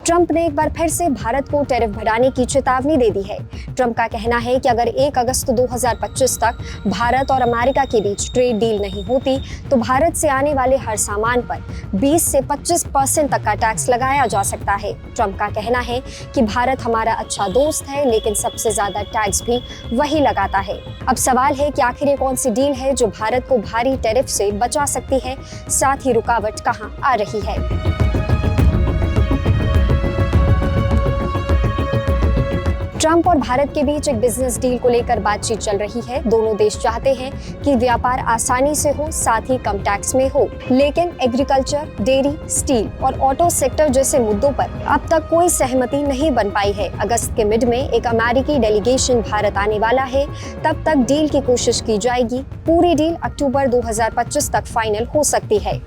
Trump ने एक बार फिर से भारत को टैरिफ बढ़ाने की चेतावनी दे दी है। ट्रंप का कहना है कि अगर 1 अगस्त 2025 तक भारत और अमेरिका के बीच ट्रेड डील नहीं होती तो भारत से आने वाले हर सामान पर 20 से 25% तक का टैक्स लगाया जा सकता है। ट्रंप का कहना है कि भारत हमारा अच्छा दोस्त है, लेकिन सबसे ज्यादा टैक्स भी वही लगाता है। अब सवाल है कि आखिर ये कौन सी डील है जो भारत को भारी टैरिफ से बचा सकती है, साथ ही रुकावट कहां आ रही है। ट्रंप और भारत के बीच एक बिजनेस डील को लेकर बातचीत चल रही है। दोनों देश चाहते हैं कि व्यापार आसानी से हो, साथ ही कम टैक्स में हो, लेकिन एग्रीकल्चर, डेयरी, स्टील और ऑटो सेक्टर जैसे मुद्दों पर अब तक कोई सहमति नहीं बन पाई है। अगस्त के मिड में एक अमेरिकी डेलीगेशन भारत आने वाला है, तब तक डील की कोशिश की जाएगी। पूरी डील अक्टूबर 2025 तक फाइनल हो सकती है।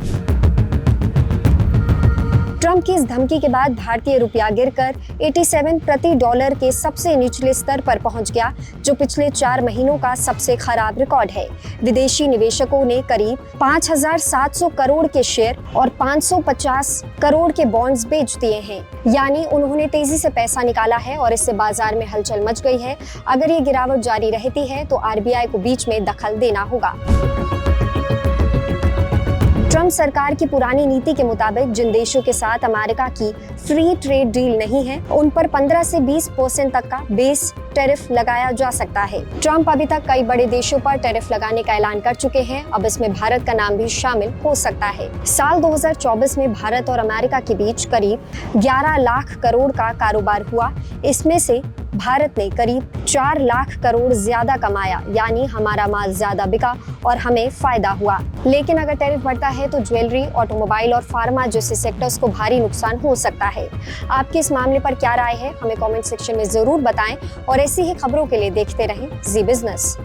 ट्रंप की इस धमकी के बाद भारतीय रुपया गिरकर 87 प्रति डॉलर के सबसे निचले स्तर पर पहुंच गया, जो पिछले 4 महीनों का सबसे खराब रिकॉर्ड है। विदेशी निवेशकों ने करीब 5,700 करोड़ के शेयर और 550 करोड़ के बॉन्ड्स बेच दिए हैं, यानी उन्होंने तेजी से पैसा निकाला है और इससे बाजार में हलचल मच गई है। अगर ये गिरावट जारी रहती है तो आरबीआई को बीच में दखल देना होगा। ट्रंप सरकार की पुरानी नीति के मुताबिक जिन देशों के साथ अमेरिका की फ्री ट्रेड डील नहीं है, उन पर 15 से 20% तक का बेस टैरिफ लगाया जा सकता है। ट्रंप अभी तक कई बड़े देशों पर टैरिफ लगाने का ऐलान कर चुके हैं। अब इसमें भारत का नाम भी शामिल हो सकता है। साल 2024 में भारत और अमेरिका के बीच करीब 11 लाख करोड़ का कारोबार हुआ। इसमें से भारत ने करीब 4 लाख करोड़ ज्यादा कमाया, यानी हमारा माल ज्यादा बिका और हमें फायदा हुआ। लेकिन अगर टैरिफ बढ़ता है तो ज्वेलरी, ऑटोमोबाइल और फार्मा जैसे सेक्टर्स को भारी नुकसान हो सकता है। आपकी इस मामले पर क्या राय है, हमें कमेंट सेक्शन में जरूर बताएं और ऐसी ही खबरों के लिए देखते रहें जी बिजनेस।